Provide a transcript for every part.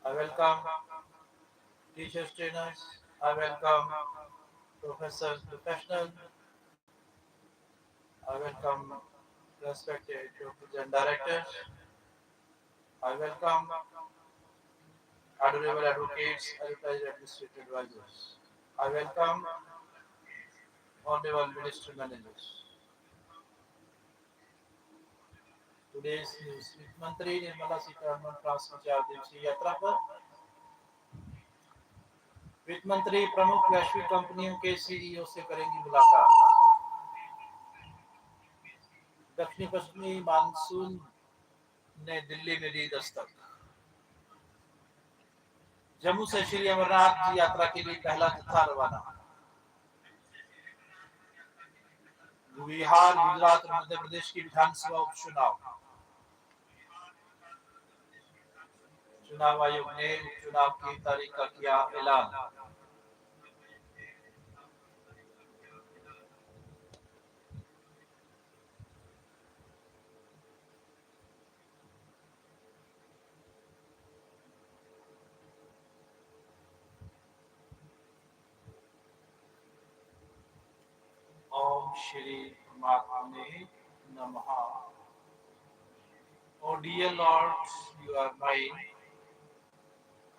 I welcome teachers, trainers. I welcome professors, professionals. I welcome respected doctors and directors. I welcome adorable advocates, advertisers, administrative advisors. I welcome honorable minister managers. Today's news वित्त मंत्री Nirmala Sitharaman France की 4 दिवसीय यात्रा पर। वित्त मंत्री प्रमुख वैश्विक कंपनियों के सीईओ से करेंगी मुलाकात। दक्षिण पश्चिमी मानसून ने दिल्ली में दी दस्तक। जम्मू से श्री अमरनाथ जी यात्रा के लिए पहला जत्था रवाना। बिहार, गुजरात और मध्य प्रदेश की विधानसभा उपचुनाव। चुनाव आयोग ने उपचुनाव की तारीख का किया ऐलान। ओम श्री परमात्मने नमः। O dear Lord, you are mine.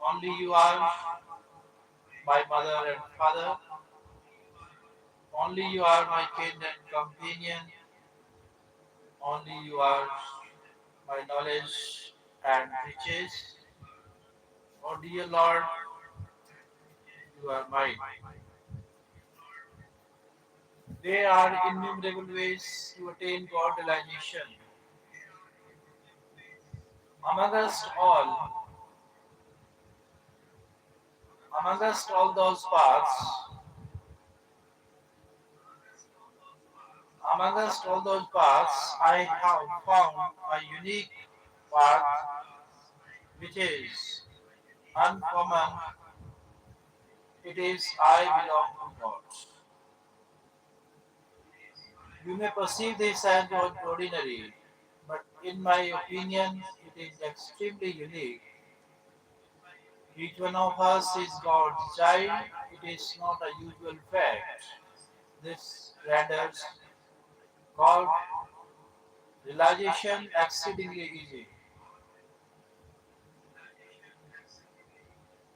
Only you are my mother and father. Only you are my kin and companion. Only you are my knowledge and riches. O dear Lord, you are mine. There are innumerable ways to attain God realization. Amongst all, amongst all those paths, amongst all those paths, I have found a unique path which is uncommon. It is I belong to God. You may perceive this as ordinary, but in my opinion, it is extremely unique. Each one of us is God's child. It is not a usual fact. This renders God realization exceedingly easy.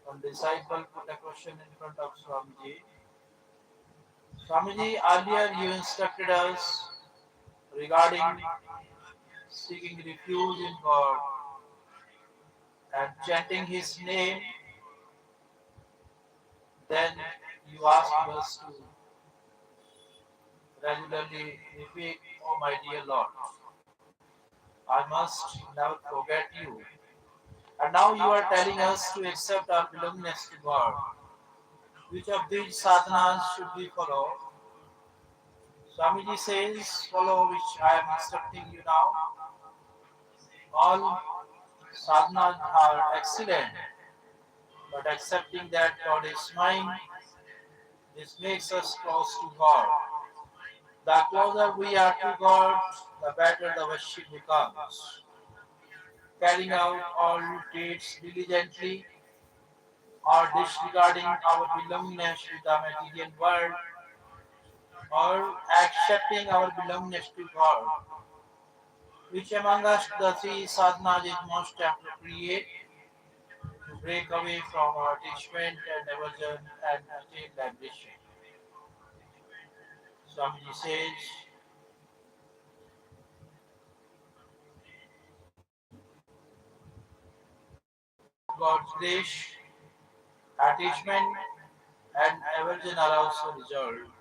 One disciple put a question in front of Swamiji. Swamiji, earlier you instructed us regarding seeking refuge in God and chanting His name. Then you asked us to regularly repeat, "Oh my dear Lord, I must never forget you." And now you are telling us to accept our belongingness to God. Which of these sadhanas should we follow? Swamiji says, follow which I am instructing you now. All sadhanas are excellent, but accepting that God is mine, this makes us close to God. The closer we are to God, the better the worship becomes. Carrying out all deeds diligently or disregarding our belongingness to the material world or accepting our belongingness to God. Which among us the three sadhanas is most appropriate to break away from our attachment and aversion and attain liberation? Swamiji says, God's grace, attachment and aversion are also resolved.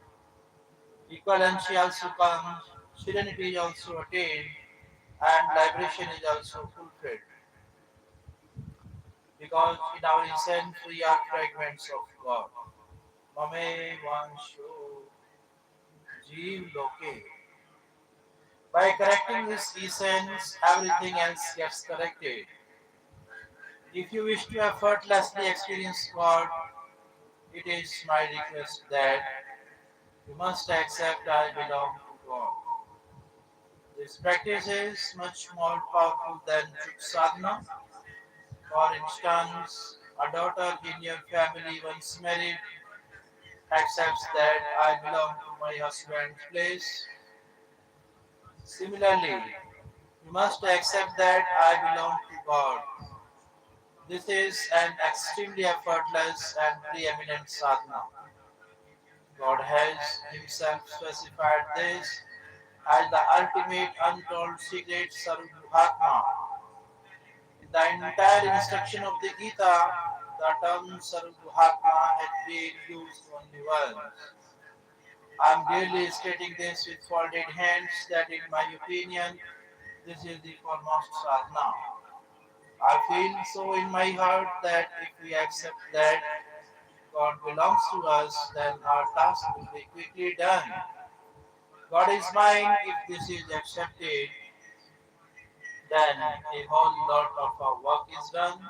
Equivalency also comes, serenity is also attained, and liberation is also fulfilled. Because in our essence we are fragments of God. Mame vansho jeev loke. By correcting this essence, everything else gets corrected. If you wish to effortlessly experience God, it is my request that you must accept I belong to God. This practice is much more powerful than sadhana. For instance, a daughter in your family once married accepts that I belong to my husband's place. Similarly, you must accept that I belong to God. This is an extremely effortless and preeminent sadhana. God has Himself specified this as the ultimate untold secret Sarvabhatma. In the entire instruction of the Gita, the term Sarvabhatma had been used only once. I am clearly stating this with folded hands that in my opinion this is the foremost sadhana. I feel so in my heart that if we accept that God belongs to us, then our task will be quickly done. God is mine. If this is accepted, then a whole lot of our work is done.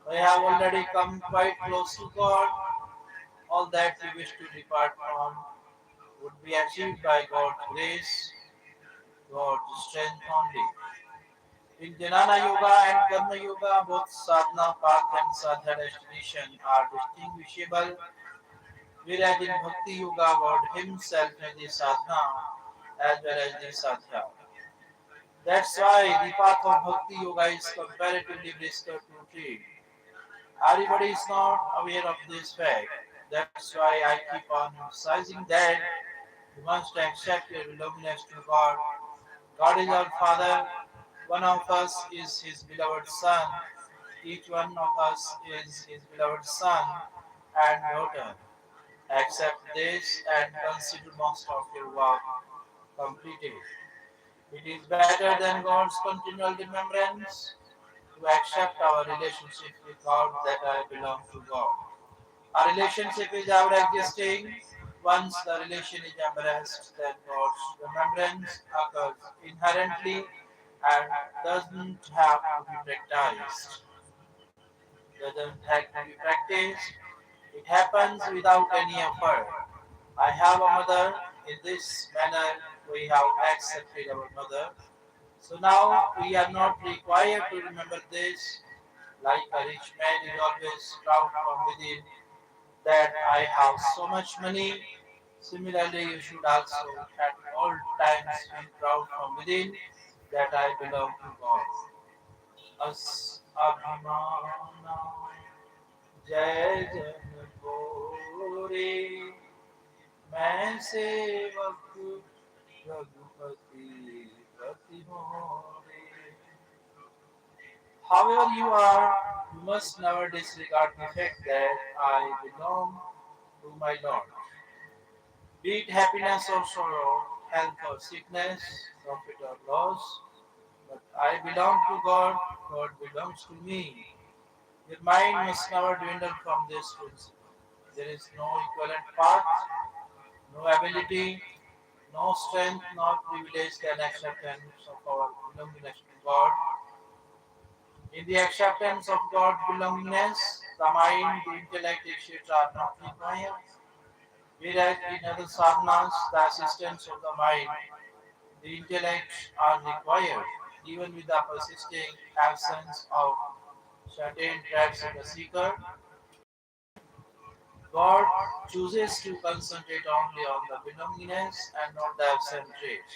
We have already come quite close to God. All that we wish to depart from would be achieved by God's grace, God's strength only. In Jnana Yoga and Karma Yoga, both sadhana path and sadhana destination are distinguishable, whereas in Bhakti Yoga, God Himself is the sadhana as well as the sadhya. That's why the path of Bhakti Yoga is comparatively brisker to treat. Everybody is not aware of this fact. That's why I keep on emphasizing that you must accept your belongingness to God. God is our Father. One of us is His beloved Son. Each one of us is His beloved son and daughter. Accept this and consider most of your work completed. It is better than God's continual remembrance to accept our relationship with God that I belong to God. Our relationship is ever existing. Once the relation is embraced, then God's remembrance occurs inherently and doesn't have to be practiced. Doesn't have to be practiced. It happens without any effort. I have a mother. In this manner, we have accepted our mother. So now we are not required to remember this. Like a rich man is always proud from within that I have so much money. Similarly, you should also at all times be proud from within that I belong to God. As Abhimana Jai Jan Gori मैं सेवक Raghupati प्रतिमोरे. However you are, you must never disregard the fact that I belong to my Lord. Be it happiness or sorrow, health or sickness, profit or loss, but I belong to God, God belongs to me. Your mind must never dwindle from this principle. There is no equivalent path, no ability, no strength nor privilege can acceptance of our belongingness to God. In the acceptance of God's belongingness, the mind, the intellect, etc. are not required. Whereas in other sadhanas, the assistance of the mind, the intellect are required, even with the persisting absence of certain traits in the seeker. God chooses to concentrate only on the belongingness and not the absent traits.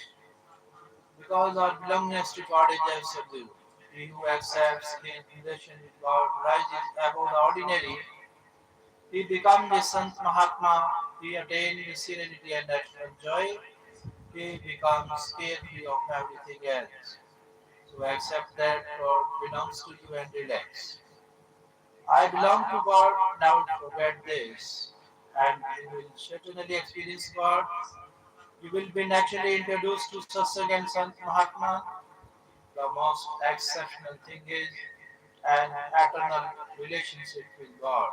Because our belongingness to God is absolute. He who accepts in relation with God rises above the ordinary. He becomes the Sant Mahatma. He attains the serenity and natural joy. He becomes carefree of everything else. So accept that God belongs to you and relax. I belong to God, now forget this. And you will certainly experience God. You will be naturally introduced to Satsang and Sant Mahatma. The most exceptional thing is an eternal relationship with God.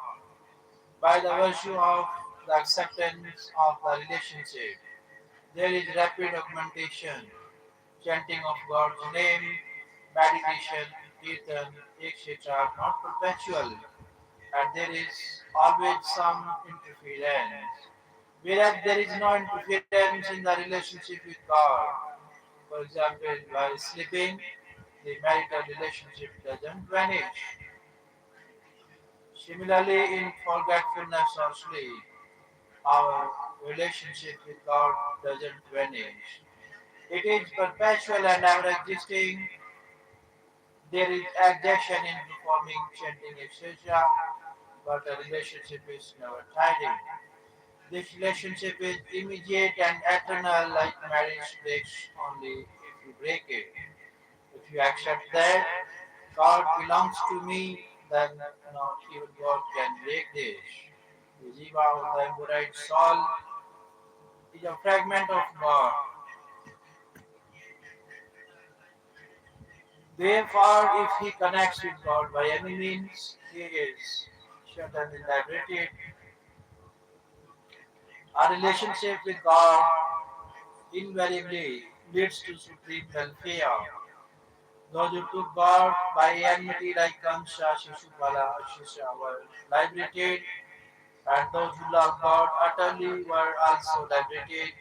By the virtue of the acceptance of the relationship, there is rapid augmentation, chanting of God's name, meditation, kirtan, etc. not perpetual, and there is always some interference. Whereas there is no interference in the relationship with God. For example, while sleeping, the marital relationship doesn't vanish. Similarly, in forgetfulness or sleep, our relationship with God doesn't vanish. It is perpetual and ever existing. There is exhaustion in performing, chanting, etc., but the relationship is never tiring. This relationship is immediate and eternal, like marriage breaks only if you break it. If you accept that God belongs to me, then not even God can break this. The jiva or the embodied soul is a fragment of God. Therefore, if he connects with God by any means, he is certainly liberated. Our relationship with God invariably leads to supreme welfare. Those who took God by enmity like Kamsa, Shishupala, Shisha were liberated, and those who loved God utterly were also liberated.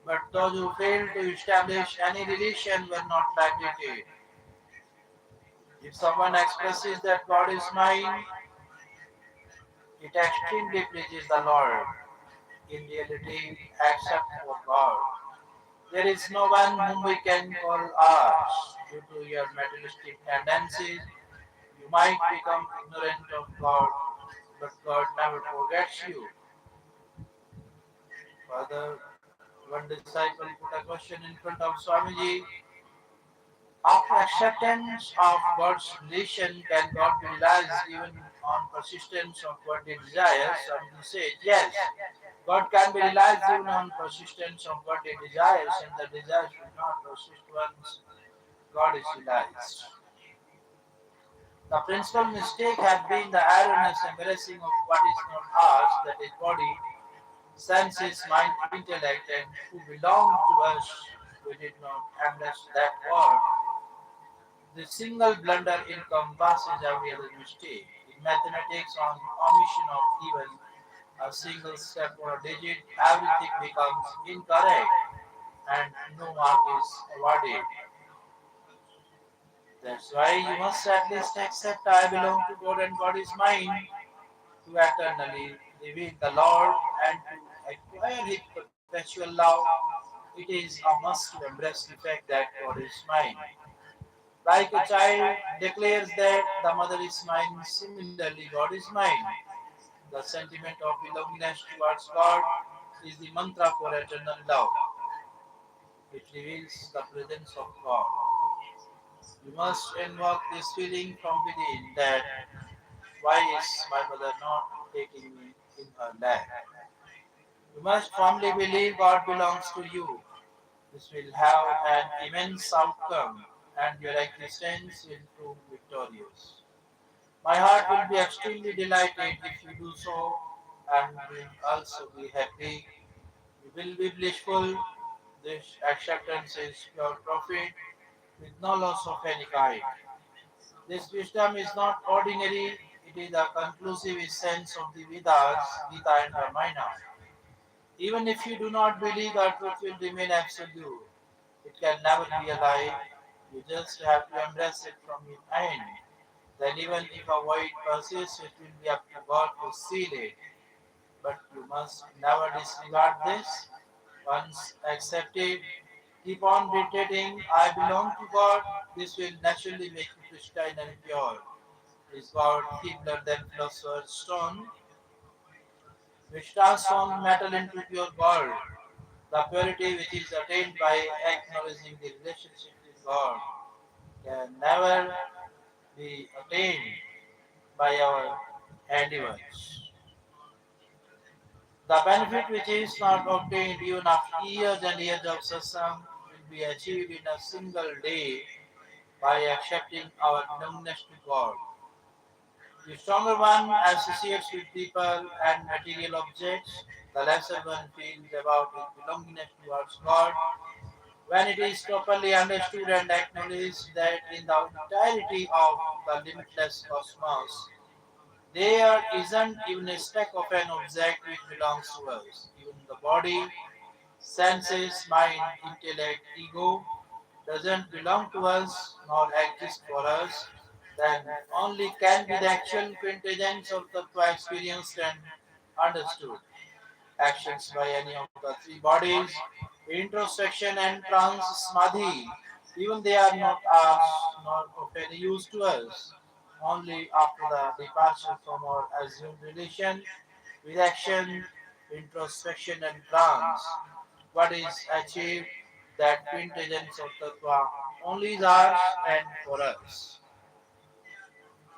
But those who failed to establish any relation were not liberated. If someone expresses that God is mine, it extremely pleases the Lord. In reality, except for God, there is no one whom we can call ours. Due to your materialistic tendencies, you might become ignorant of God, but God never forgets you. Further, one disciple put a question in front of Swamiji. After acceptance of God's relation, can God be realized even on persistence of worldly desires? Swamiji said, yes, God can be realized even on persistence of worldly desires, and the desires will not persist once God is realized. The principal mistake has been the erroneous embracing of what is not ours, that is, body, senses, mind, intellect, and who belong to us. We did not embrace that word. The single blunder encompasses every other mistake. In mathematics, on omission of even a single step or a digit, everything becomes incorrect and no mark is awarded. That's why you must at least accept I belong to God and God is mine to eternally reveal the Lord and to acquire His perpetual love. It is a must to embrace the fact that God is mine. Like a child declares that the mother is mine, similarly God is mine. The sentiment of belongingness towards God is the mantra for eternal love. It reveals the presence of God. You must invoke this feeling from within that why is my mother not taking me in her lap? You must firmly believe God belongs to you. This will have an immense outcome and your existence will prove victorious. My heart will be extremely delighted if you do so and will also be happy. You will be blissful. This acceptance is pure profit with no loss of any kind. This wisdom is not ordinary, it is the conclusive essence of the Vedas, Gita and Ramayana. Even if you do not believe that truth will remain absolute, it can never be a lie. You just have to embrace it from within. Then even if a void persists, it will be up to God to seal it. But you must never disregard this. Once accepted, keep on repeating, I belong to God. This will naturally make you pristine and pure. Is God feebler than philosopher's stone, which transforms metal into pure gold? The purity which is attained by acknowledging the relationship with God can never be attained by our handiworks. The benefit which is not obtained even after years and years of satsang will be achieved in a single day by accepting our belongingness to God. The stronger one associates with people and material objects, the lesser one feels about his belongingness towards God. When it is properly understood and acknowledged that in the entirety of the limitless cosmos, there isn't even a speck of an object which belongs to us. Even the body, senses, mind, intellect, ego doesn't belong to us nor exist for us. then only can be the actual quintessence of tattva experienced and understood. Actions by any of the three bodies, introspection and trance samadhi, even they are not us nor of any use to us. Only after the departure from our assumed relation with action, introspection and trance, what is achieved, that quintessence of tattva only is ours and for us.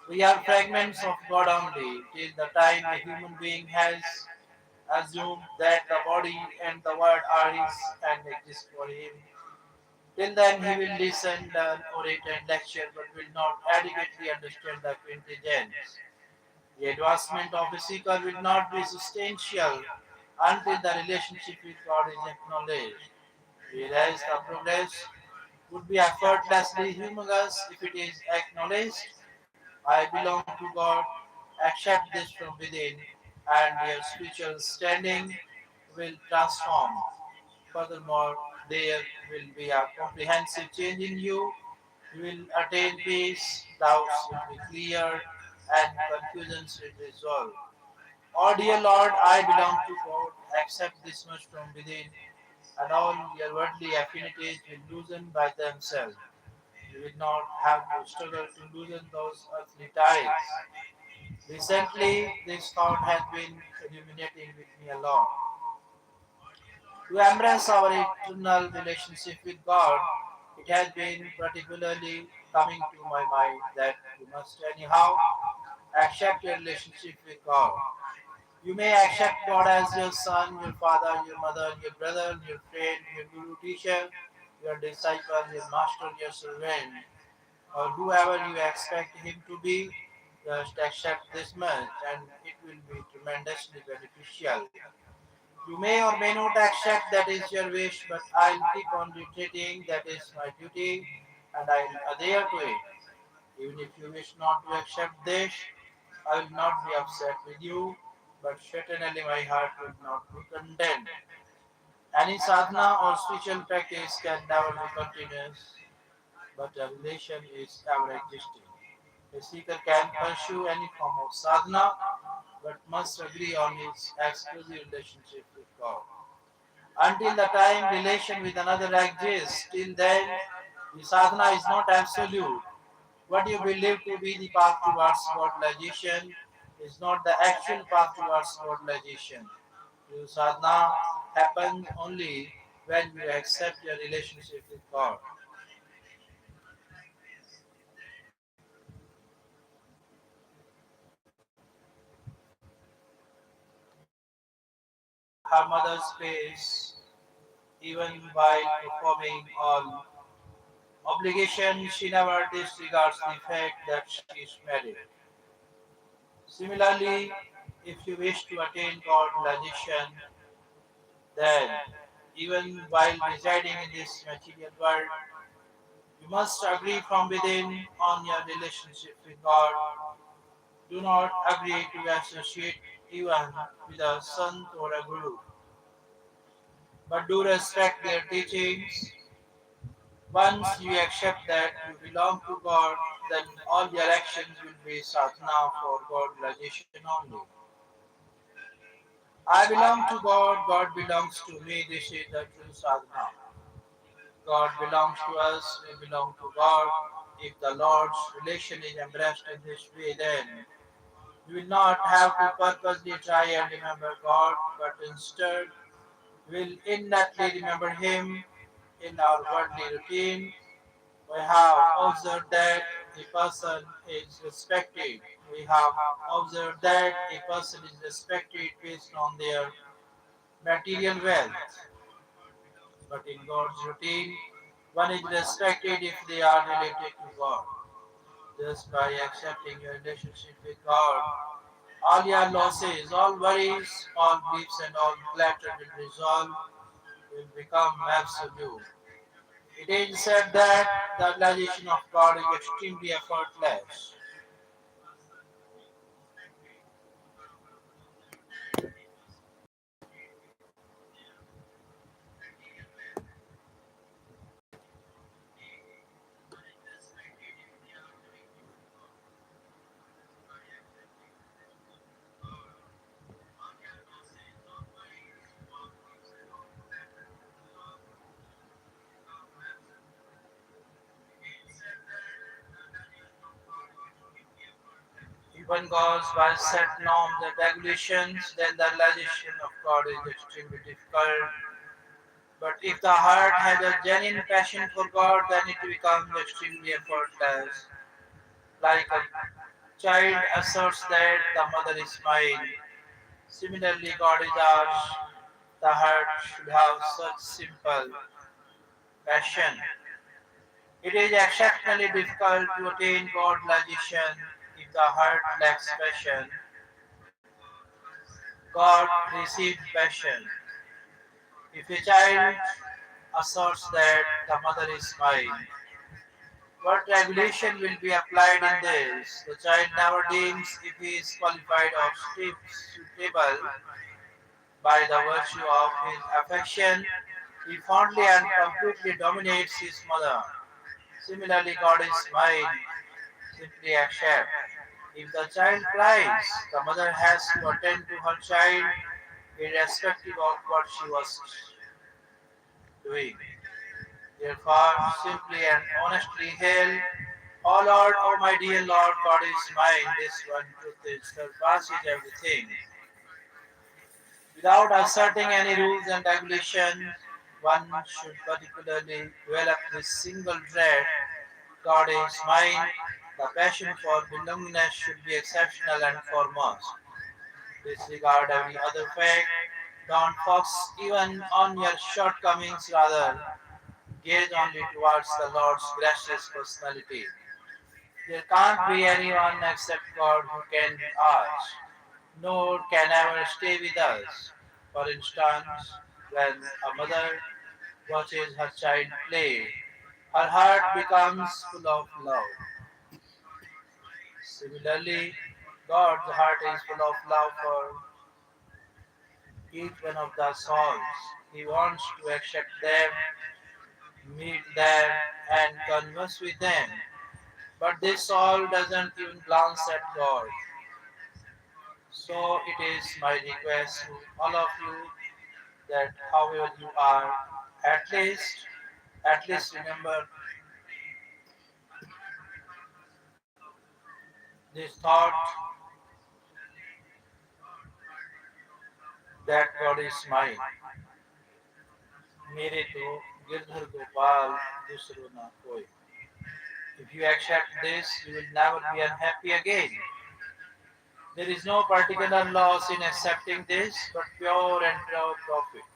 We are fragments of God only till the time a human being has assumed that the body and the word are his and exist for him. Till then he will listen, learn, orate and lecture but will not adequately understand the quintessence. The advancement of a seeker will not be substantial until the relationship with God is acknowledged. Whereas the progress would be effortlessly humongous if it is acknowledged. I belong to God, accept this from within, and your spiritual standing will transform. Furthermore, there will be a comprehensive change in you. You will attain peace, doubts will be cleared, and confusions will resolve. Oh dear Lord, I belong to God, accept this much from within, and all your worldly affinities will loosen by themselves. You will not have to struggle to loosen those earthly ties. Recently, this thought has been illuminating with me a lot. To embrace our eternal relationship with God, it has been particularly coming to my mind that you must anyhow accept your relationship with God. You may accept God as your son, your father, your mother, your brother, your friend, your guru teacher, your disciple, your master, your servant, or whoever you expect him to be. Just accept this much and it will be tremendously beneficial. You may or may not accept, that is your wish, but I'll keep on reiterating that is my duty and I'll adhere to it. Even if you wish not to accept this, I will not be upset with you, but certainly my heart will not be content. Any sadhana or spiritual practice can never be continuous, but a relation is ever existing. A seeker can pursue any form of sadhana, but must agree on his exclusive relationship with God. Until the time relation with another exists, till then the sadhana is not absolute. What you believe to be the path towards godalization is not the actual path towards godalization. Your sadhana happens only when you accept your relationship with God. Her mother's face, even while performing all obligation, she never disregards the fact that she is married. Similarly, if you wish to attain God-realization, then even while residing in this material world, you must agree from within on your relationship with God. Do not agree to associate even with a sant or a guru, but do respect their teachings. Once you accept that you belong to God, then all your actions will be sadhana for God realization only. I belong to God, God belongs to me. This is the true sadhana. God belongs to us, we belong to God. If the Lord's relation is embraced in this way, then we will not have to purposely try and remember God, but instead will innately remember Him in our worldly routine. We have observed that a person is respected. We have observed that a person is respected based on their material wealth. But in God's routine, one is respected if they are related to God. Just by accepting your relationship with God, all your losses, all worries, all griefs, and all clutter will resolve, will become absolute. It is said that the realization of God is extremely effortless. If one goes by set norms and regulations, then the realization of God is extremely difficult. But if the heart has a genuine passion for God, then it becomes extremely effortless. Like a child asserts that the mother is mine. Similarly, God is ours. The heart should have such simple passion. It is exceptionally difficult to attain God realization if the heart lacks passion. God receives passion. If a child asserts that the mother is mine, what regulation will be applied in this? The child never deems if he is qualified or suitable by the virtue of his affection. He fondly and completely dominates his mother. Similarly, God is mine. Simply accept. If the child cries, the mother has to attend to her child irrespective of what she was doing. Therefore, simply and honestly hail, O Lord, O my dear Lord, God is mine. This one truth is surpasses everything. Without asserting any rules and regulations, one should particularly develop this single trait: God is mine. The passion for belongingness should be exceptional and foremost. Disregard every other fact. Don't focus even on your shortcomings, rather, gaze only towards the Lord's gracious personality. There can't be anyone except God who can be ours, nor can ever stay with us. For instance, when a mother watches her child play, her heart becomes full of love. Similarly, God's heart is full of love for each one of the souls. He wants to accept them, meet them, and converse with them. But this soul doesn't even glance at God. So it is my request to all of you that however you are, at least, at least remember this thought that God is mine. मेरे तो गिरधर गोपाल दूसरो ना कोई. If you accept this, you will never be unhappy again. There is no particular loss in accepting this, but pure and pure profit.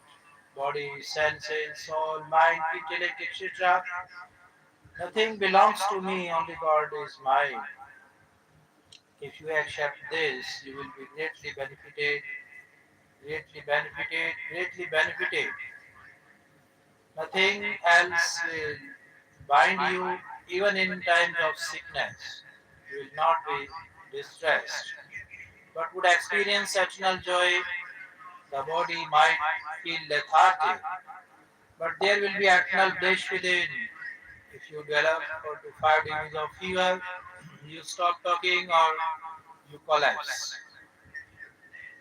Body, senses, soul, mind, intellect, etc. Nothing belongs to me, only God is mine. If you accept this, you will be greatly benefited, greatly benefited, greatly benefited. Nothing else will bind you even in times of sickness. You will not be distressed, but would experience eternal joy. The body might feel lethargic, but there will be eternal bliss within. If you develop 4 to 5 degrees of fever, you stop talking or you collapse.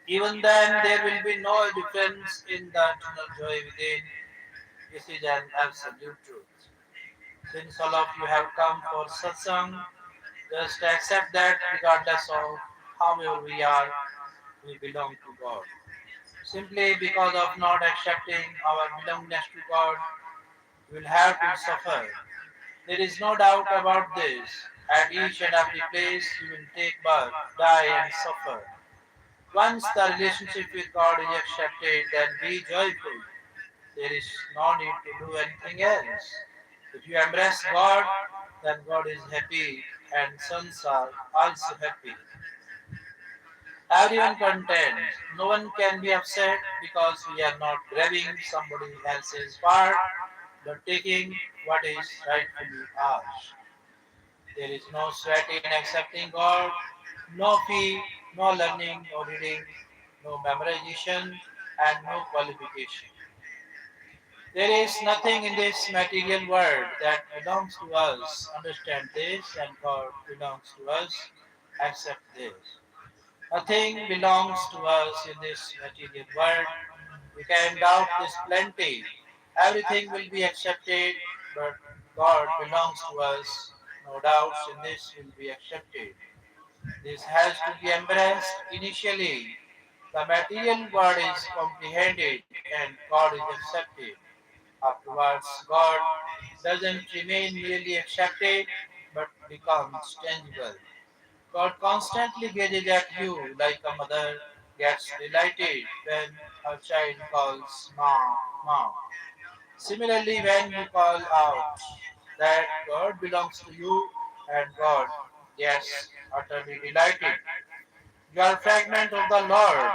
Even then, there will be no difference in the eternal joy within. This is an absolute truth. Since all of you have come for satsang, just accept that regardless of however we are, we belong to God. Simply because of not accepting our belongingness to God, we will have to suffer. There is no doubt about this. At each and every place, you will take birth, die, and suffer. Once the relationship with God is accepted, then be joyful. There is no need to do anything else. If you embrace God, then God is happy and sons are also happy. Everyone content. No one can be upset because we are not grabbing somebody else's part, but taking what is rightfully ours. There is no sweat in accepting God, no fee, no learning, no reading, no memorization, and no qualification. There is nothing in this material world that belongs to us. Understand this, and God belongs to us. Accept this. Nothing belongs to us in this material world. We can doubt this plenty. Everything will be accepted, but God belongs to us. No doubts in this will be accepted. This has to be embraced initially. The material world is comprehended and God is accepted. Afterwards, God doesn't remain merely accepted but becomes tangible. God constantly gazes at you like a mother gets delighted when her child calls Mom, Mom. Similarly, when you call out that God belongs to you and God gets utterly delighted, you are a fragment of the Lord.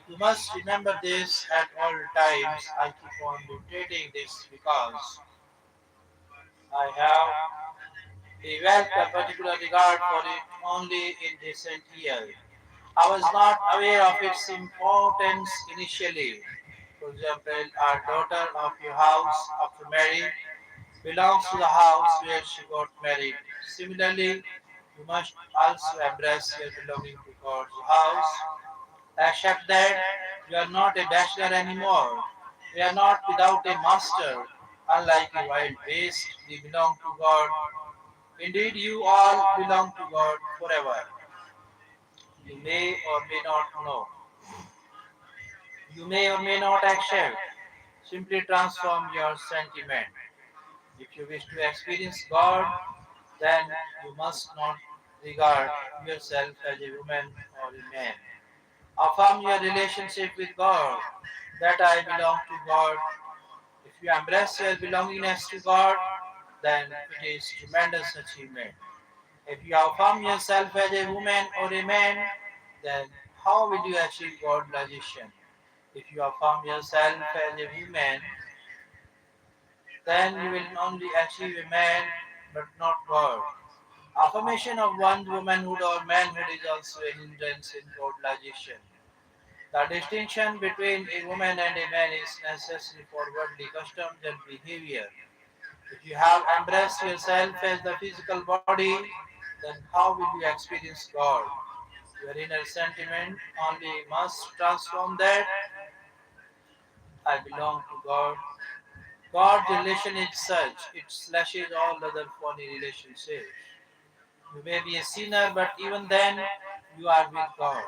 You must remember this at all times. I keep on reiterating this because I have developed a particular regard for it only in recent years. I was not aware of its importance initially. For example, our daughter of your house after marriage belongs to the house where she got married. Similarly, you must also embrace your belonging to God's house. Accept that you are not a bachelor anymore. We are not without a master. Unlike a wild beast, we belong to God. Indeed, you all belong to God forever. You may or may not know. You may or may not accept. Simply transform your sentiment. If you wish to experience God, then you must not regard yourself as a woman or a man. Affirm your relationship with God, that I belong to God. If you embrace your belongingness to God, then it is tremendous achievement. If you affirm yourself as a woman or a man, then how will you achieve God realization? If you affirm yourself as a woman, then you will only achieve a man but not God. Affirmation of one's womanhood or manhood is also a hindrance in globalization. The distinction between a woman and a man is necessary for worldly customs and behavior. If you have embraced yourself as the physical body, then how will you experience God? Your inner sentiment only must transform that I belong to God. God's relation is such, it slashes all other phony relationships. You may be a sinner, but even then, you are with God.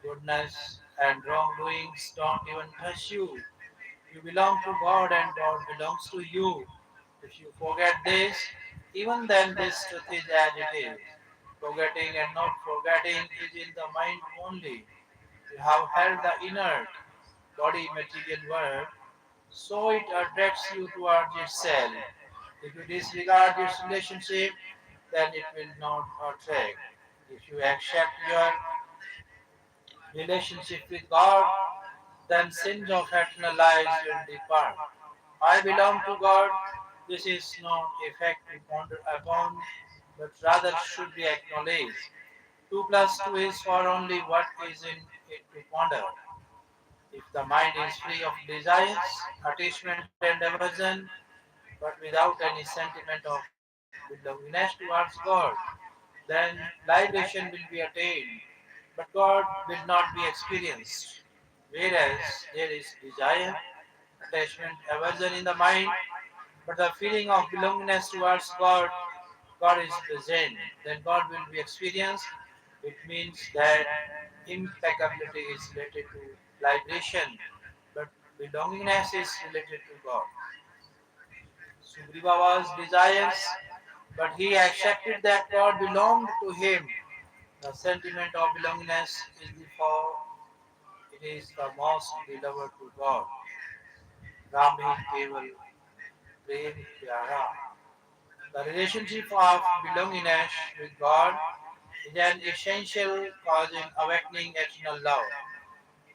Goodness and wrongdoings don't even touch you. You belong to God and God belongs to you. If you forget this, even then this truth is as it is. Forgetting and not forgetting is in the mind only. You have held the inert body material world, so it attracts you towards itself. If you disregard its relationship, then it will not attract. If you accept your relationship with God, then sins of eternal lives will depart. I belong to God. This is not a fact to ponder upon, but rather should be acknowledged. 2 plus 2 is for only what is in it to ponder. If the mind is free of desires, attachment, and aversion, but without any sentiment of belongingness towards God, then liberation will be attained, but God will not be experienced. Whereas there is desire, attachment, aversion in the mind, but the feeling of belongingness towards God, God is present, then God will be experienced. It means that impeccability is related to liberation, but belongingness is related to God. Sugriva was desires, but he accepted that God belonged to him. The sentiment of belongingness is the for it is the most beloved to God. Ram ही केवल प्रेम प्यारा. The relationship of belongingness with God is an essential cause in awakening eternal love.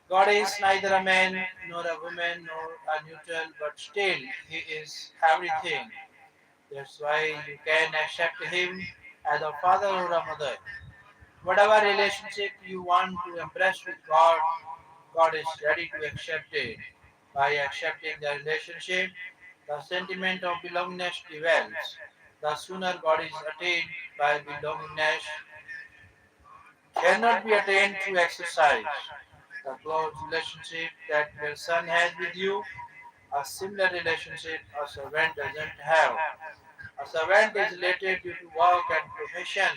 God is neither a man nor a woman nor a neutral, but still He is everything. That's why you can accept Him as a father or a mother. Whatever relationship you want to embrace with God, God is ready to accept it. By accepting the relationship, the sentiment of belongingness develops. The sooner God is attained by belongingness cannot be attained through exercise. The close relationship that your son has with you, a similar relationship a servant doesn't have. A servant is related due to work and profession,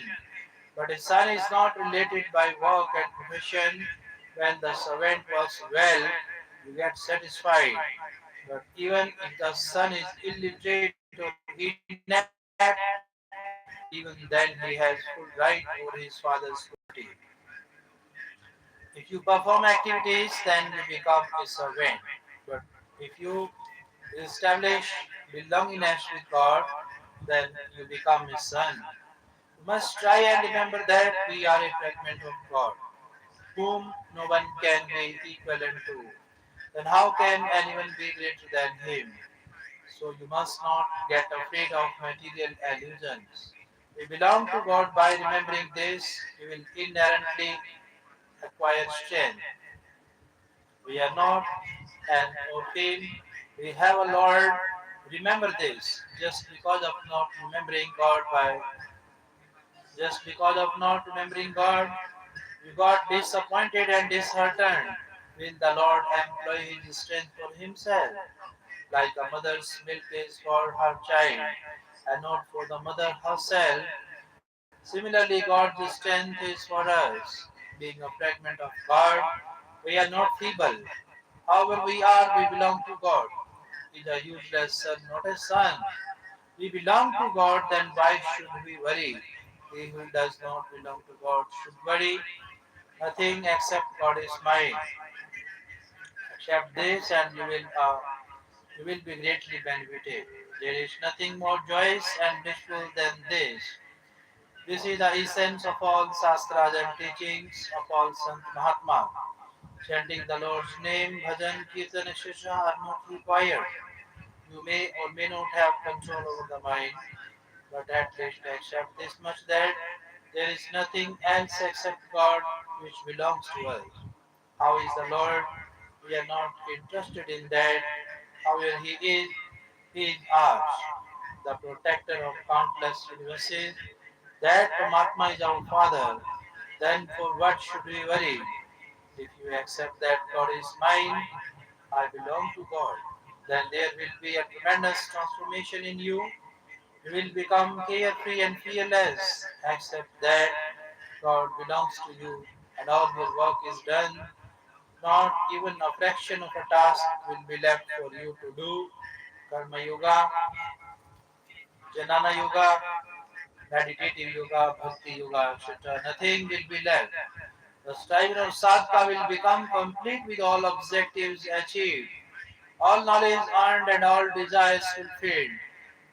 But a son is not related by work and profession. When the servant works well, you get satisfied. But even if the son is illiterate or inept, even then he has full right over his father's property. If you perform activities, then you become a servant. But if you establish belongingness with God, then you become a son. We must try and remember that we are a fragment of God, whom no one can be equivalent to. Then how can anyone be greater than him? So you must not get afraid of material illusions. We belong to God. By remembering this, we will inherently acquire strength. We are not an orphan. We have a Lord. Remember this. Just because of not remembering God, you got disappointed and disheartened. Will the Lord employ his strength for himself? Like a mother's milk is for her child and not for the mother herself. Similarly, God's strength is for us. Being a fragment of God, we are not feeble. However, we belong to God. He is a useless son, not a son. We belong to God, then why should we worry? He who does not belong to God should worry nothing except God is mine. Accept this and you will be greatly benefited. There is nothing more joyous and blissful than this. This is the essence of all Shastras and teachings of all Sant Mahatma. Chanting the Lord's name, bhajan, kirtan, etc. are not required. You may or may not have control over the mind, but at least accept this much that there is nothing else except God which belongs to us. How is the Lord? We are not interested in that. However, He is ours, the protector of countless universes. That Paramatma is our Father. Then for what should we worry? If you accept that God is mine, I belong to God, then there will be a tremendous transformation in you. You will become carefree and fearless. Accept that God belongs to you and all your work is done. Not even a fraction of a task will be left for you to do. Karma Yoga, Jnana Yoga, meditative yoga, bhakti yoga, etc. Nothing will be left. The striving of sadhaka will become complete with all objectives achieved, all knowledge earned and all desires fulfilled.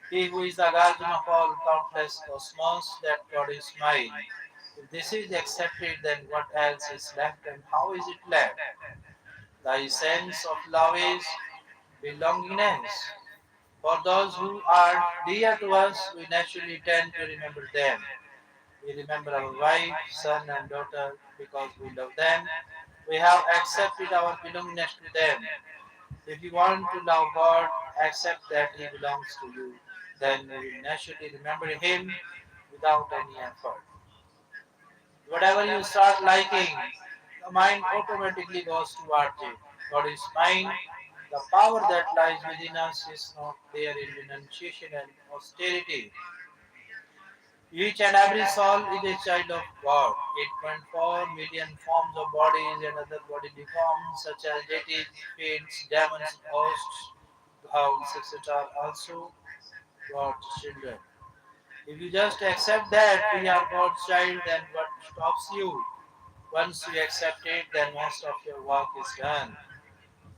He who is the guardian of all countless cosmos, that God is mine. If this is accepted, then what else is left and how is it left? The essence of love is belongingness. For those who are dear to us, we naturally tend to remember them. We remember our wife, son, and daughter because we love them. We have accepted our belongingness to them. If you want to love God, accept that He belongs to you. Then you will naturally remember Him without any effort. Whatever you start liking, the mind automatically goes towards it. God is mine. The power that lies within us is not there in renunciation and austerity. Each and every soul is a child of God. 8.4 million forms of bodies and other bodily forms such as deities, fiends, demons, ghosts, ghouls, etc. are also God's children. If you just accept that we are God's child, then what stops you? Once you accept it, then most of your work is done.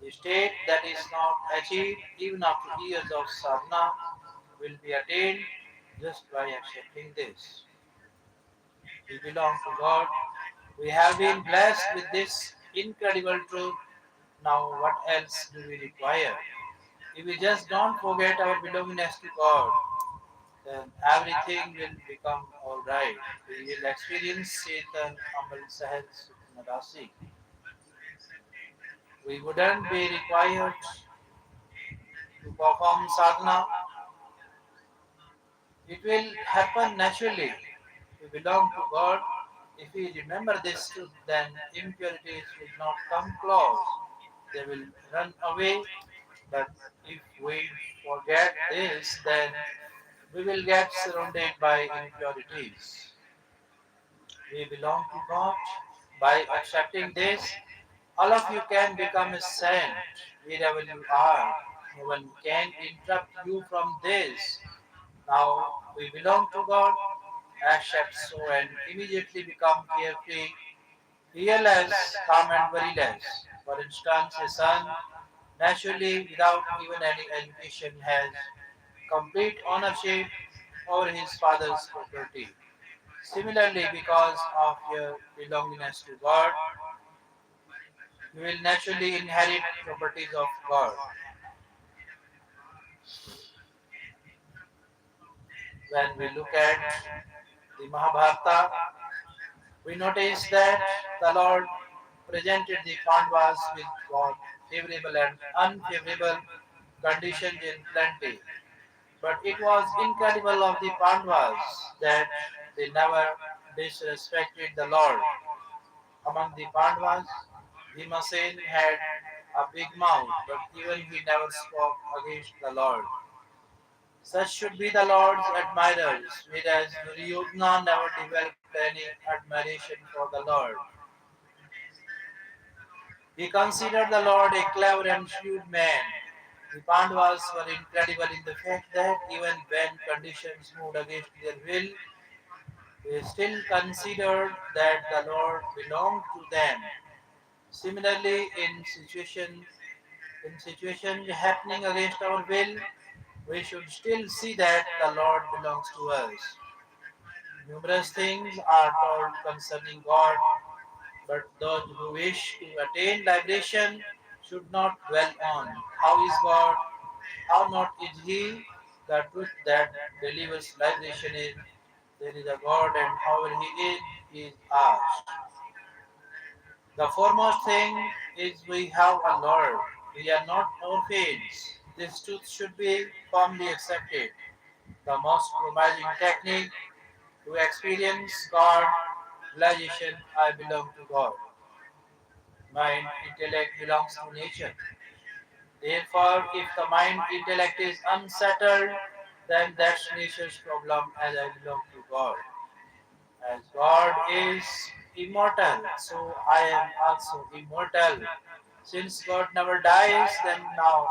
The state that is not achieved even after years of sadhana will be attained just by accepting this. We belong to God. We have been blessed with this incredible truth. Now, what else do we require? If we just don't forget our belongingness to God, then everything will become alright. We will experience Satan Amal Sahaj Sukhnadasi. We wouldn't be required to perform sadhana. It will happen naturally. We belong to God. If we remember this truth, then impurities will not come close. They will run away. But if we forget this, then we will get surrounded by impurities. we belong to God. By accepting this, all of you can become a saint wherever you are. No one can interrupt you from this. Now we belong to God, accept so, and immediately become carefree, fearless, calm, and worryless. For instance, a son naturally, without even any education, has complete ownership over his father's property. Similarly, because of your belongingness to God, you will naturally inherit properties of God. When we look at the Mahabharata, we notice that the Lord presented the Pandavas with both favorable and unfavorable conditions in plenty. But it was incredible of the Pandavas that they never disrespected the Lord. Among the Pandavas, Bhimasen had a big mouth, but even he never spoke against the Lord. Such should be the Lord's admirers, whereas Duryodhana never developed any admiration for the Lord. He considered the Lord a clever and shrewd man. The Pandavas were incredible in the fact that even when conditions moved against their will, they still considered that the Lord belonged to them. Similarly, in situations happening against our will, we should still see that the Lord belongs to us. Numerous things are told concerning God, but those who wish to attain liberation should not dwell on how is God, how not is He. The truth that delivers liberation is there is a God, and however He is ours. The foremost thing is we have a Lord. We are not orphans. This truth should be firmly accepted. The most promising technique to experience God realization I belong to God. Mind, intellect belongs to nature. Therefore, if the mind intellect is unsettled, then that's nature's problem as I belong to God. As God is immortal, so I am also immortal. Since God never dies, then how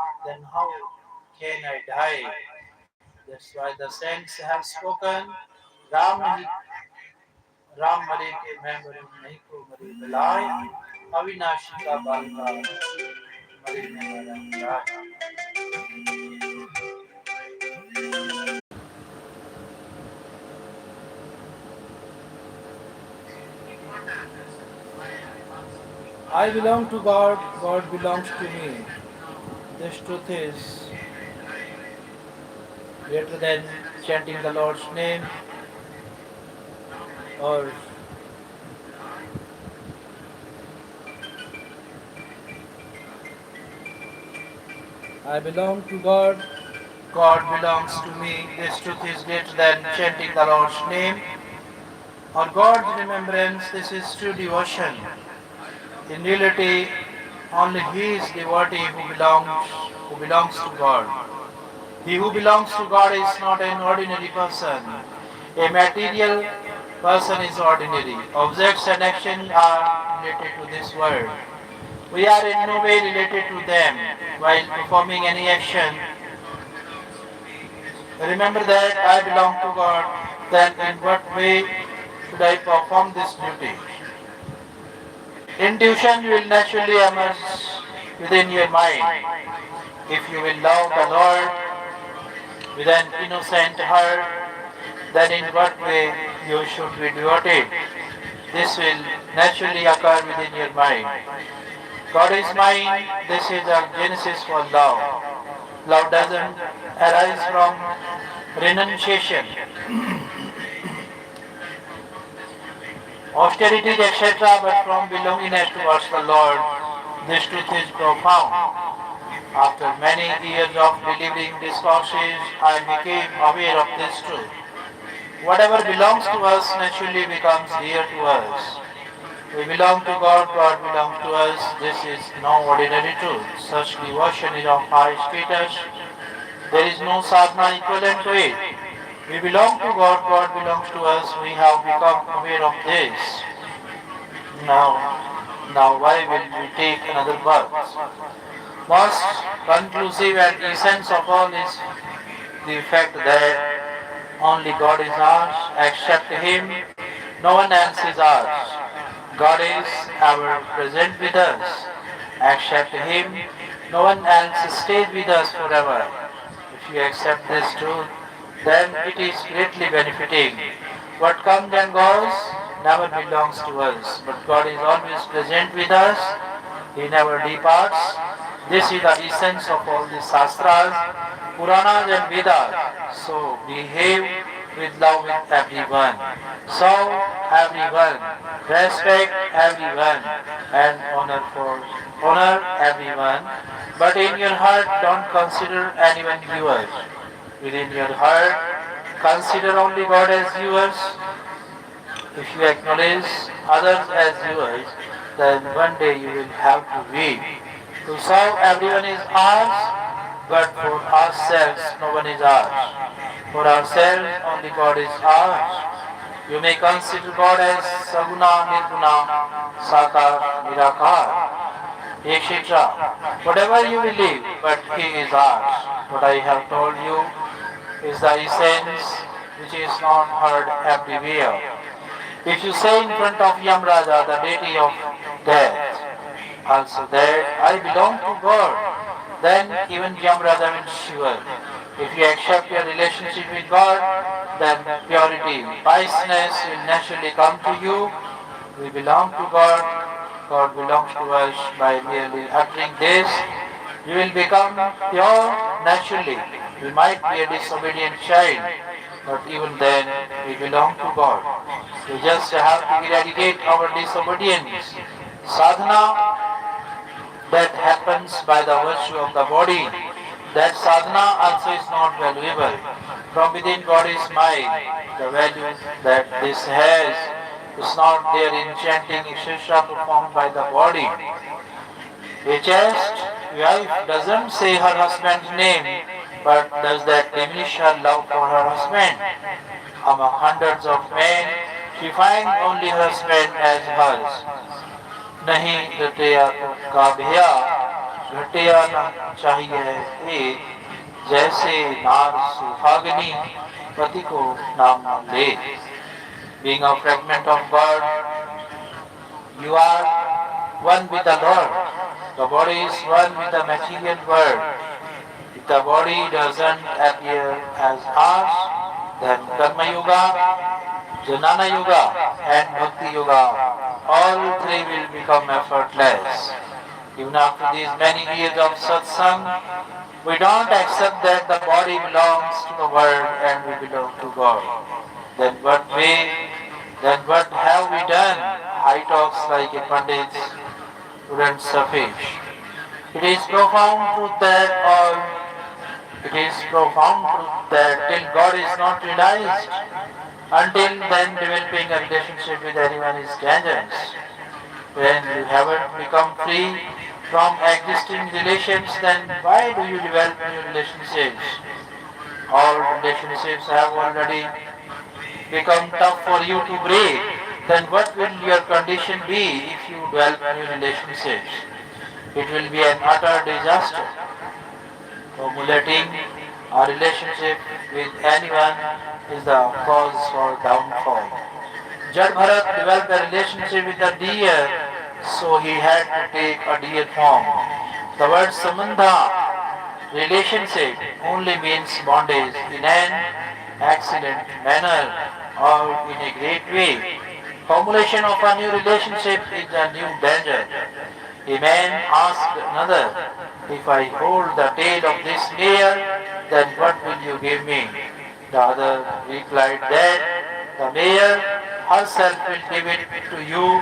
can I die? That's why the saints have spoken, Ram nahi Ram मरे के मैं मरूं नहीं को मरे बलाय अविनाशी का बालका मरे न मरण जाय. I belong to God, God belongs to me. This truth is greater than chanting the Lord's name or I belong to God, God belongs to me. This truth is greater than chanting the Lord's name or God's remembrance. This is true devotion. In reality, only he is devotee who belongs to God. He who belongs to God is not an ordinary person. A material person is ordinary. Objects and actions are related to this world. We are in no way related to them. While performing any action, remember that I belong to God. Then in what way should I perform this duty? Intuition will naturally emerge within your mind. If you will love the Lord with an innocent heart, then in what way you should be devoted. This will naturally occur within your mind. God is mine. This is a genesis for love. Love doesn't arise from renunciation, austerities, etc., but from belongingness towards the Lord. This truth is profound. After many years of delivering discourses, I became aware of this truth. Whatever belongs to us naturally becomes dear to us. We belong to God, God belongs to us. This is no ordinary truth. Such devotion is of high status. There is no sadhana equivalent to it. We belong to God, God belongs to us. We have become aware of this. Now why will we take another birth? Most conclusive and essence of all is the fact that only God is ours, except Him, no one else is ours. God is ever present with us, except Him, no one else stays with us forever. If you accept this truth, then it is greatly benefiting. What comes and goes never belongs to us, but God is always present with us. He never departs. This is the essence of all the Shastras, Puranas and Vedas. So behave with love with everyone. Serve everyone. Respect everyone. And honor everyone. But in your heart don't consider anyone yours. Within your heart consider only God as yours. If you acknowledge others as yours, then one day you will have to weep. To serve everyone is ours, but for ourselves no one is ours. For ourselves only God is ours. You may consider God as Saguna, Nirguna, Sakar, Nirakar, etc. Whatever you believe, but He is ours. What I have told you is the essence which is not heard everywhere. If you say in front of Yamraja, the deity of death, also that I belong to God, then even Yamraja will shiver. If you accept your relationship with God, then purity, piousness will naturally come to you. We belong to God, God belongs to us. By merely uttering this, you will become pure naturally. We might be a disobedient child, but even then we belong to God. We just have to eradicate our disobedience. Sadhana that happens by the virtue of the body, that sadhana also is not valuable. From within God is mind. The value that this has is not there in chanting etc. performed by the body. A chaste wife doesn't say her husband's name, but does that diminish her love for her husband? Among hundreds of men, she finds only her husband as hers. नहीं घटिया का भैया घटिया न चाहिए एक जैसे नार सुहागिनी पति को नाम न ले. Being a fragment of God, you are one with the Lord. The body is one with the material world. If the body doesn't appear as ours, then Karma Yoga, Jnana Yoga and Bhakti Yoga, all three will become effortless. Even after these many years of satsang, we don't accept that the body belongs to the world and we belong to God. Then what have we done? High talks like a pandit wouldn't suffice. It is profound truth that till God is not realized, until then developing a relationship with anyone is dangerous. When you haven't become free from existing relations, then why do you develop new relationships? All relationships have already become tough for you to break. Then what will your condition be if you develop new relationships? It will be an utter disaster. Formulating a relationship with anyone is the cause for downfall. Jad Bharat developed a relationship with a deer, so he had to take a deer form. The word sambandha, relationship, only means bondage in an excellent manner or in a great way. Formulation of a new relationship is a new danger. A man asked another, if I hold the tail of this mare, then what will you give me? The other replied that the mare herself will give it to you.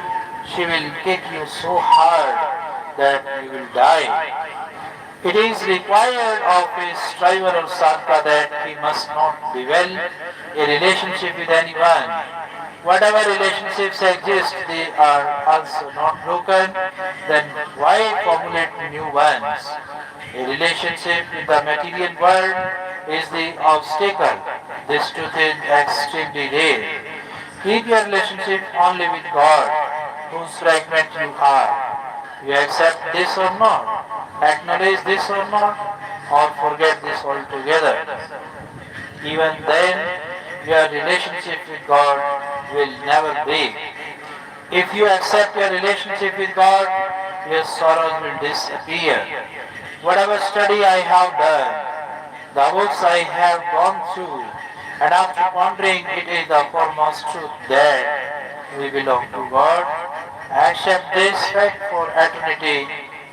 She will kick you so hard that you will die. It is required of a striver or sadhaka that he must not develop a relationship with anyone. Whatever relationships exist, they are also not broken, then why formulate new ones? A relationship with the material world is the obstacle. This truth is extremely rare. Keep your relationship only with God, whose fragment you are. You accept this or not, acknowledge this or not, or forget this altogether. Even then, your relationship with God will never break. If you accept your relationship with God, your sorrows will disappear. Whatever study I have done, the books I have gone through, and after pondering, it is the foremost truth that we belong to God. Accept this fact for eternity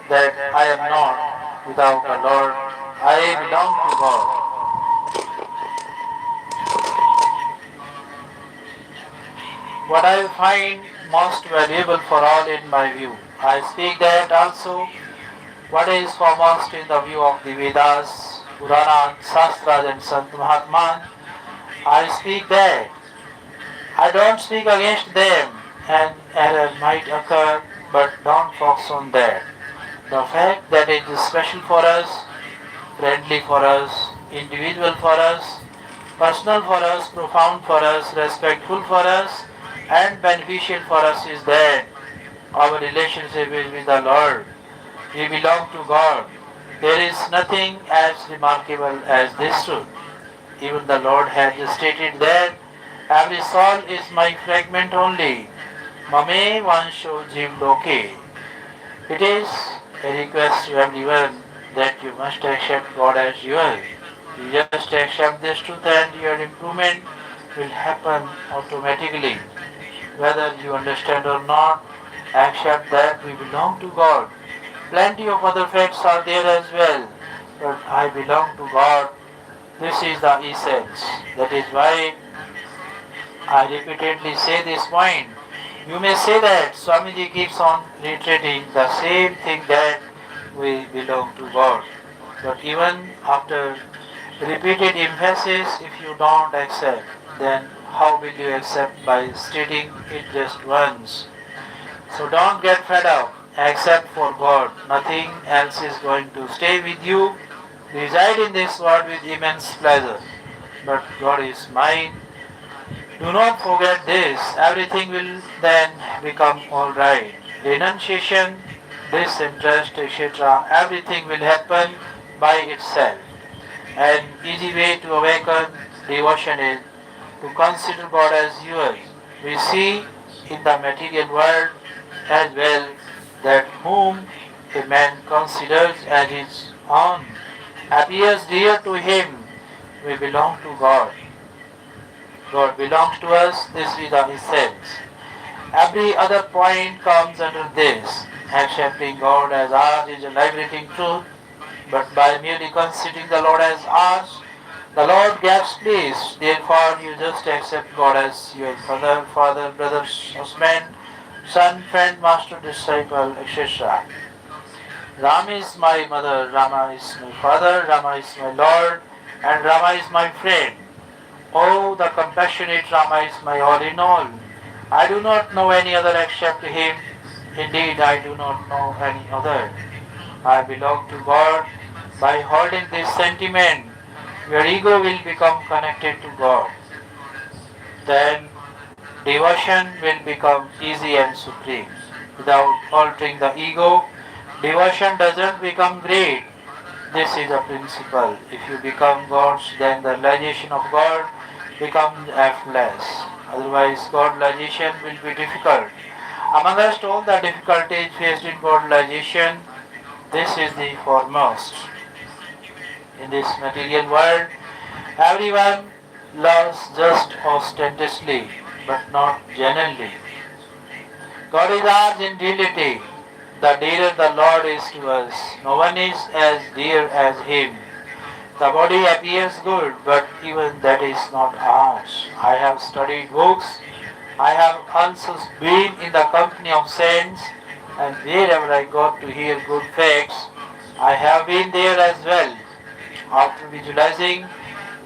that I am not without a Lord. I belong to God. What I find most valuable for all in my view. I speak that also what is foremost in the view of the Vedas, Puranas, Shastras and Sant Mahatman. I speak that. I don't speak against them. An error might occur, but don't focus on that. The fact that it is special for us, friendly for us, individual for us, personal for us, profound for us, respectful for us, and beneficial for us is that our relationship is with the Lord. We belong to God. There is nothing as remarkable as this truth. Even the Lord has stated that every soul is my fragment only. Mame vansho jiv loke. It is a request to everyone that you must accept God as yours. You just accept this truth and your improvement will happen automatically. Whether you understand or not, accept that we belong to God. Plenty of other facts are there as well, but I belong to God. This is the essence. That is why I repeatedly say this point. You may say that Swamiji keeps on reiterating the same thing that we belong to God. But even after repeated emphasis, if you don't accept, then how will you accept by stating it just once? So don't get fed up. Accept for God. Nothing else is going to stay with you. Reside in this world with immense pleasure. But God is mine. Do not forget this. Everything will then become alright. Renunciation, disinterest, etc. Everything will happen by itself. An easy way to awaken devotion is to consider God as yours. We see in the material world as well that whom a man considers as his own appears dear to him. We belong to God. God belongs to us. This is the essence. Every other point comes under this. Accepting God as ours is a liberating truth, but by merely considering the Lord as ours, the Lord gives peace. Therefore, you just accept God as your father, brother, husband, son, friend, master, disciple, etc. Ram is my mother, Rama is my father, Rama is my Lord, and Rama is my friend. Oh, the compassionate Rama is my all in all. I do not know any other except him. Indeed, I do not know any other. I belong to God. By holding this sentiment, your ego will become connected to God. Then devotion will become easy and supreme. Without altering the ego, devotion doesn't become great. This is a principle. If you become God's, then the realization of God becomes effortless. Otherwise, God realization will be difficult. Amongst all the difficulties faced in God realization, this is the foremost. In this material world, everyone loves just ostentatiously, but not genuinely. God is ours in reality. The dearer the Lord is to us, no one is as dear as Him. The body appears good, but even that is not ours. I have studied books. I have also been in the company of saints, and wherever I got to hear good facts, I have been there as well. After visualizing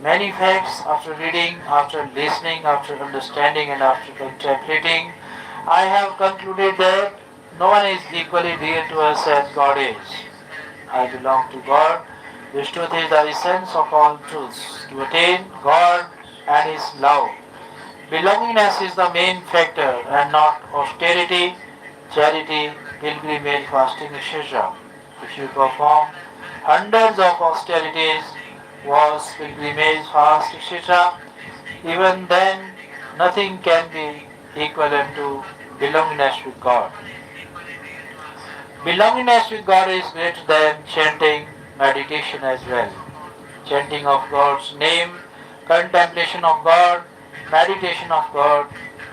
many facts, after reading, after listening, after understanding, and after contemplating, I have concluded that no one is equally dear to us as God is. I belong to God. This truth is the essence of all truths. To attain God, and is love. Belongingness is the main factor and not austerity, charity, pilgrimage, fasting, etc. If you perform hundreds of austerities, wars, pilgrimage, fast, etc., even then nothing can be equivalent to belongingness with God. Belongingness with God is greater than chanting, meditation as well. Chanting of God's name, contemplation of God, meditation of God,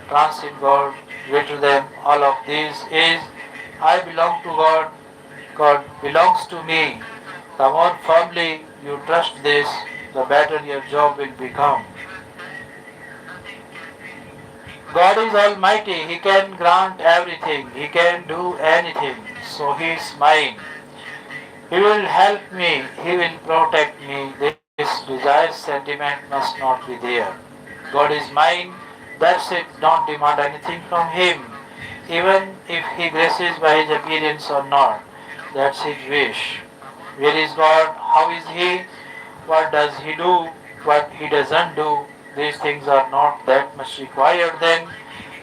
trance in God, greater than all of these is I belong to God, God belongs to me. The more firmly you trust this, the better your job will become. God is almighty, He can grant everything, He can do anything, so He is mine. He will help me, He will protect me. This desire sentiment must not be there. God is mine, that's it, don't demand anything from Him, even if He graces by His appearance or not. That's His wish. Where is God? How is He? What does He do? What He doesn't do? These things are not that much required then.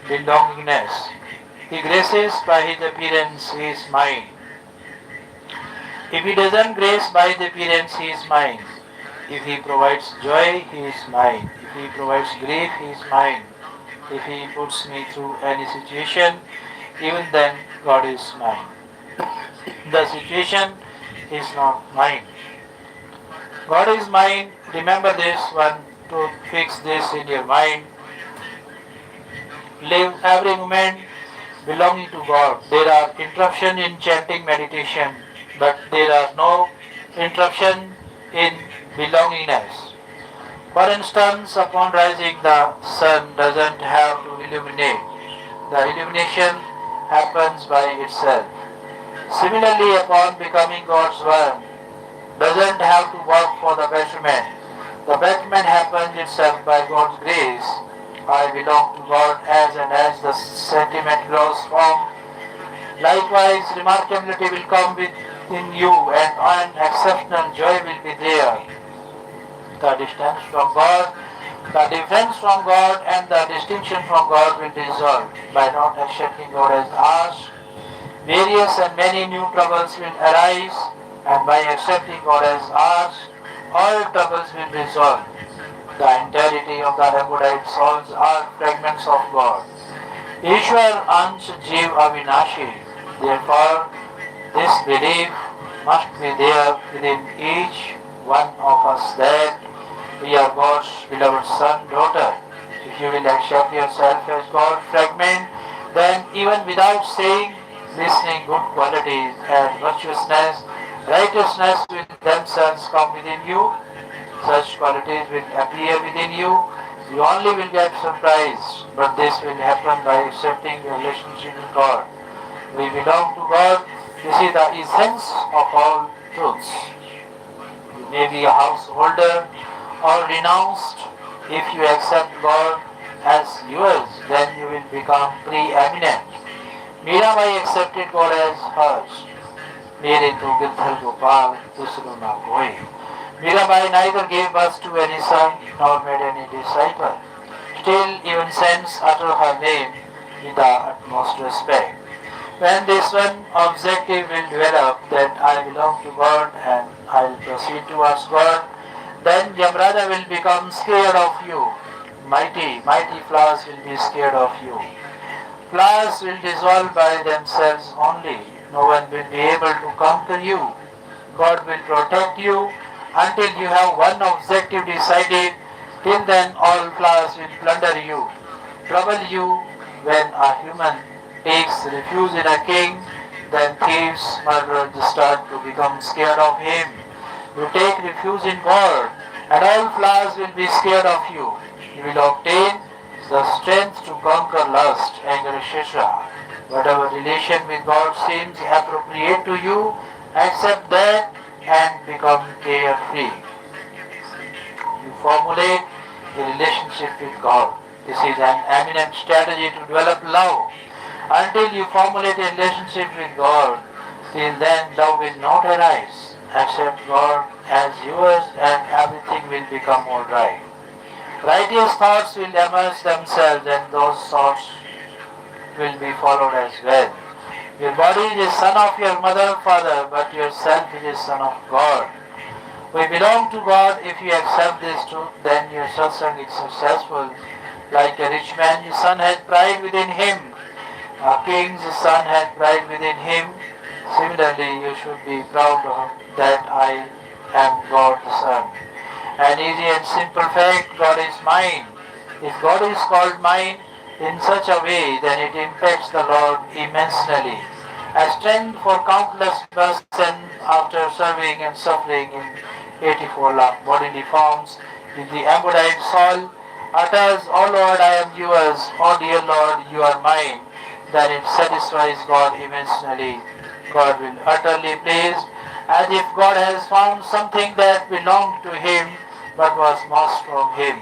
Belongingness. He graces by His appearance, He is mine. If He doesn't grace by the appearance, He is mine. If He provides joy, He is mine. If He provides grief, He is mine. If He puts me through any situation, even then God is mine. The situation is not mine. God is mine. Remember this one to fix this in your mind. Live every moment belonging to God. There are interruptions in chanting meditation, but there are no interruption in belongingness. For instance, upon rising, the sun doesn't have to illuminate. The illumination happens by itself. Similarly, upon becoming God's one, doesn't have to work for the betterment. The betterment happens itself by God's grace. I belong to God as the sentiment grows from. Likewise, remarkability will come within you and an exceptional joy will be there. The distance from God, the difference from God and the distinction from God will dissolve by not accepting God as ours. Various and many new troubles will arise, and by accepting God as ours, all troubles will resolve. The entirety of the embodied souls are fragments of God. Ishwar Ansh Jeev Avinashi. Therefore, this belief must be there within each one of us that we are God's beloved son, daughter. If you will accept yourself as God's fragment, then even without saying, listening, good qualities and virtuousness, righteousness will themselves come within you. Such qualities will appear within you. You only will get surprised, but this will happen by accepting your relationship with God. We belong to God. This is the essence of all truths. You may be a householder or renounced. If you accept God as yours, then you will become preeminent. Mirabai accepted God as hers. Mere to Girdhar Gopal, Dusro na koi. Mirabai neither gave birth to any son nor made any disciple. Still, even saints utter her name with the utmost respect. When this one objective will develop that I belong to God and I will proceed towards God, then Yamraja will become scared of you. Mighty flowers will be scared of you. Flowers will dissolve by themselves only. No one will be able to conquer you. God will protect you until you have one objective decided. Till then all flowers will plunder you, trouble you. When a human takes refuge in a king, then thieves, murderers start to become scared of him. You take refuge in God and all flowers will be scared of you. You will obtain the strength to conquer lust, anger, etc. Whatever relation with God seems appropriate to you, accept that and become carefree. You formulate a relationship with God. This is an eminent strategy to develop love. Until you formulate a relationship with God, till then love will not arise. Accept God as yours and everything will become alright. Righteous thoughts will emerge themselves, and those thoughts will be followed as well. Your body is a son of your mother, father, but yourself is a son of God. We belong to God. If you accept this truth, then your satsang is successful. Like a rich man, the son has pride within him. A king's son has pride within him. Similarly, you should be proud of that I am God's son. An easy and simple fact, God is mine. If God is called mine in such a way, then it impacts the Lord immensely. A strength for countless persons after serving and suffering in 84 lakh bodily forms, with the embodied soul utters, O Lord, I am yours, O dear Lord, you are mine, then it satisfies God immensely. God will utterly pleased, as if God has found something that belonged to him but was lost from him.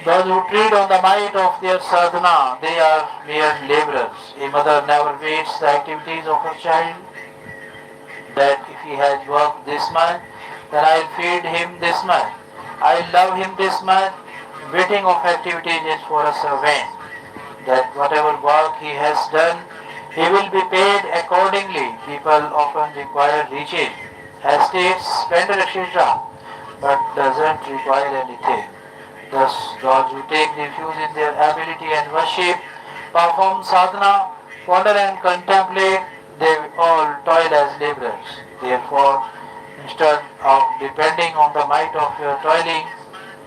Those who tread on the might of their sadhana, they are mere laborers. A mother never waits the activities of her child, that if he has worked this much, then I'll feed him this much. I love him this much. Waiting of activities is for a servant, that whatever work he has done, he will be paid accordingly. People often require riches, estates, splendor, etc., but doesn't require anything. Thus, those who take refuge in their ability and worship, perform sadhana, ponder and contemplate, they all toil as laborers. Therefore, instead of depending on the might of your toiling,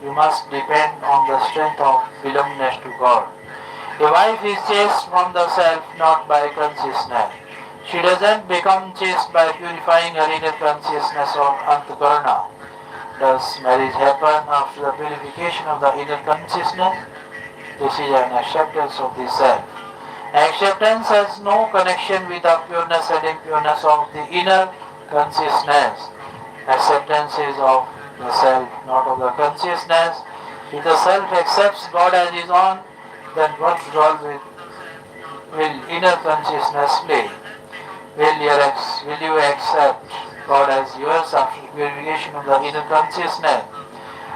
you must depend on the strength of belongingness to God. A wife is chaste from the self, not by consciousness. She doesn't become chaste by purifying her inner consciousness or antkarna. Does marriage happen after the purification of the inner consciousness? This is an acceptance of the self. Acceptance has no connection with the pureness and impureness of the inner consciousness. Acceptance is of the self, not of the consciousness. If the self accepts God as his own, then what role will inner consciousness play? Will you accept God as yours after purification of the inner consciousness?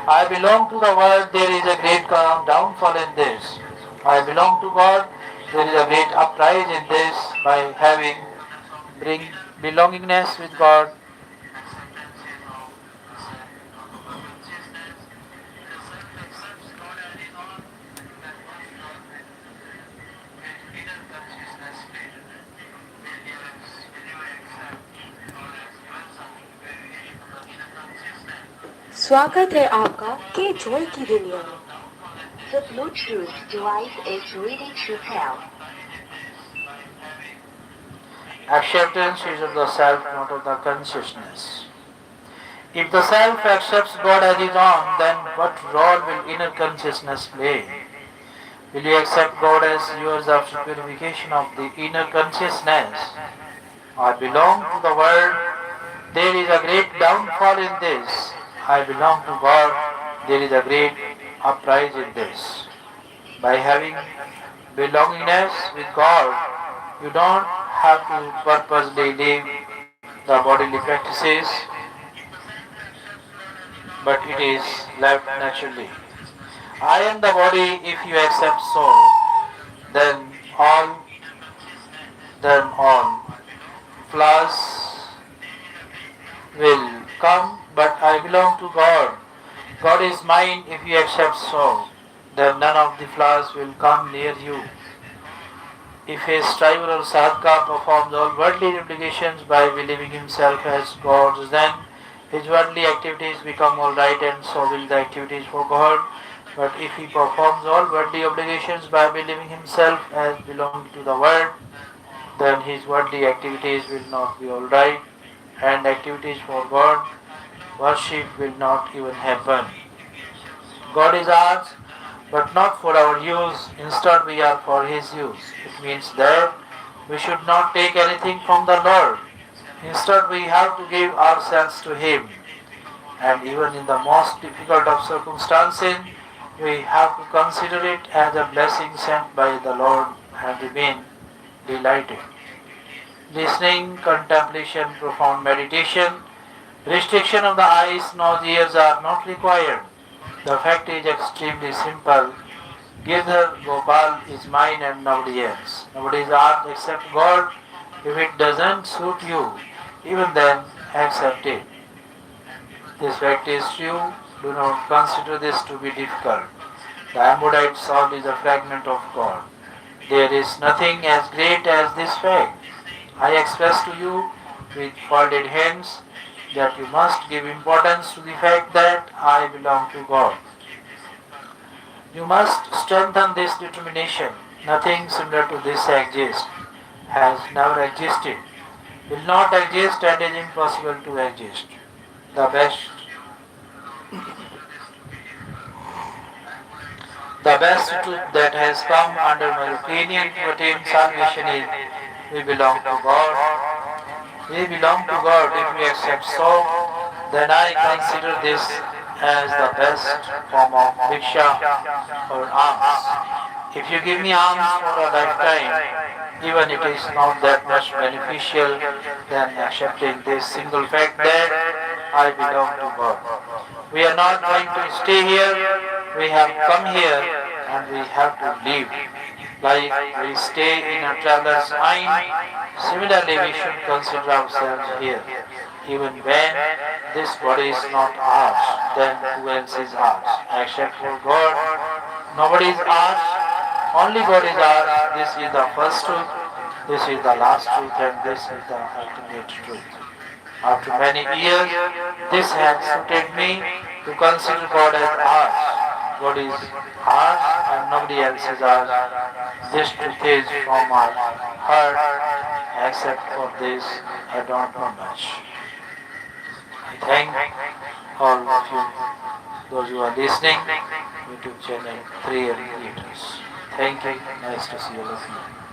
I belong to the world, there is a great downfall in this. I belong to God, there is a great uprise in this. By having bring belongingness with God, स्वागत है आपका के Joy की दुनिया में. The Bluetooth device is ready to pair. acceptance is of the self, not of the consciousness. If the self accepts God as his own, then what role will inner consciousness play? Will you accept God as yours after purification of the inner consciousness? I belong to the world, there is a great downfall in this. I belong to God, there is a great uprise in this. By having belongingness with God, you don't have to purposely live the bodily practices, but it is left naturally. I am the body. If you accept so, then all flaws will come, but I belong to God. God is mine. If you accept so, then none of the flaws will come near you. If a striver or sadhaka performs all worldly obligations by believing himself as God, then his worldly activities become all right, and so will the activities for God. But if he performs all worldly obligations by believing himself as belonging to the world, then his worldly activities will not be all right, and activities for God, worship will not even happen. God is ours, but not for our use. Instead, we are for his use. It means that we should not take anything from the Lord. Instead, we have to give ourselves to him. And even in the most difficult of circumstances, we have to consider it as a blessing sent by the Lord and remain delighted. Listening, contemplation, profound meditation Restriction of the eyes, nose, ears are not required. The fact is extremely simple. Girdhar Gopal is mine and nobody else. Nobody is ours except God. If it doesn't suit you, even then accept it. This fact is true. Do not consider this to be difficult. The embodied soul is a fragment of God. There is nothing as great as this fact. I express to you with folded hands that you must give importance to the fact that I belong to God. You must strengthen this determination. Nothing similar to this exists, has never existed, will not exist, and is impossible to exist. The best, the best truth that has come under my opinion to attain salvation is we belong to God. We belong to God. If we accept so, then I consider this as the best form of bhiksha or alms. If you give me alms for a lifetime, even it is not that much beneficial than accepting this single fact that I belong to God. We are not going to stay here. We have come here and we have to leave. Like we stay in a traveler's mind, similarly we should consider ourselves here. Even when this body is not ours, then who else is ours? Except for God, nobody is ours, only God is ours. This is the first truth, this is the last truth, and this is the ultimate truth. After many years, this has suited me to consider God as ours. God is ours and nobody else is ours. This truth is from my heart. Except for this, I don't know much. I thank all of you, those who are listening, YouTube channel 3 Evaluators. Thank you. Nice to see all of you.